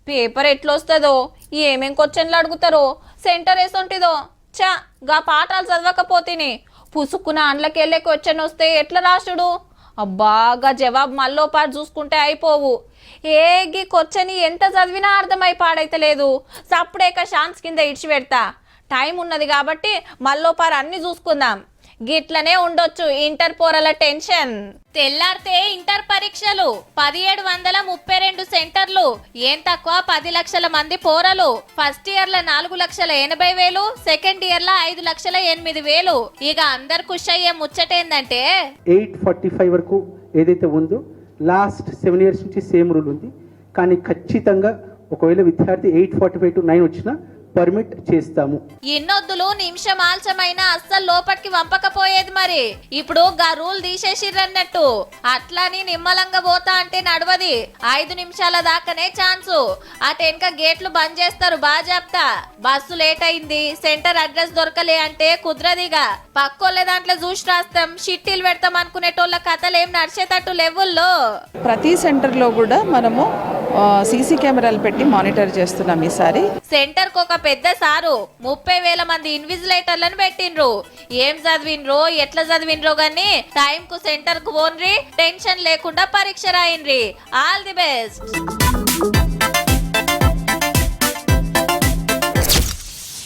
Paper ఎట్లొస్తుందో, ఏమేం క్వశ్చన్లు అడుగుతారో, సెంటర్ వేసుంటిదో. చా గా పాఠాలు చదవకపోతేనే పుసుక్కున అండ్లకెళ్ళే క్వశ్చన్ వస్తే ఎట్లా రాసుడు? అబ్బాగా జవాబు మళ్ళో పాటు చూసుకుంటే అయిపోవు. ఏగి క్వశ్చన్ ఎంత చదివినా అర్థమై పాడైతలేదు. సప్పుడేక షాన్స్ కింద ఇడిచి పెడతా. టైం ఉన్నది కాబట్టి మళ్ళో పారు అన్ని చూసుకుందాం. గిట్లనే ఉండొచ్చు ఇంటర్ పోరల టెన్షన్. తెల్లారితే ఇంటర్ పరీక్షలు 1732 సెంటర్లు. ఏం తక్కువ 10 లక్షల మంది పోరలు. ఫస్ట్ ఇయర్ లో 4,80,000, సెకండ్ ఇయర్ లో 5,08,000. ఇక అందరు ఖుషి అయ్యే ముచ్చటేందంటే 845 వరకు ఏదైతే ఉందో లాస్ట్ 7 years నుంచి సేమ్ రూల్ ఉంది. కానీ ఖచ్చితంగా ఒకవేళ విద్యార్థి 845 to 9 వచ్చినా పర్మిట్ చేస్తాము. ఇన్నొద్దులు నిమిషం ఆల్చమైనా అస్సలు లోపలికి వంపకపోయేది. మరి ఇప్పుడు గా రూల్ తీసేసిర్రన్నట్టు. అట్లాని నిమ్మలంగా పోతా అంటే నడవది. 5 నిమిషాల దాకానే ఛాన్సు. అటెనక గేట్లు బంద్ చేస్తారు బాజాప్తా. బస్సు లేట్ అయింది, సెంటర్ అడ్రస్ దొరకలే అంటే కుదరదిగా. పక్కోళ్ళ దాంట్లో చూసి రాస్తాం, షిట్టీలు పెడతాం అనుకునేటోళ్ళ కథలు ఏం నడిచేటట్టు లెవెల్లో. ప్రతి సెంటర్ లో కూడా మనము సీసీ కెమెరాలు పెట్టి మానిటర్ చేస్తున్నాం. ఈసారి సెంటర్ కు ఒక పెద్ద సారు 30,000 మంది ఇన్విజిలేటర్లను పెట్టిండ్రు. ఏం చదివిండ్రో ఎట్లా చదివిండ్రో గానీ టైం కు సెంటర్ కు పోన్రి, టెన్షన్ లేకుండా పరీక్ష రాయిండ్రి. All the best.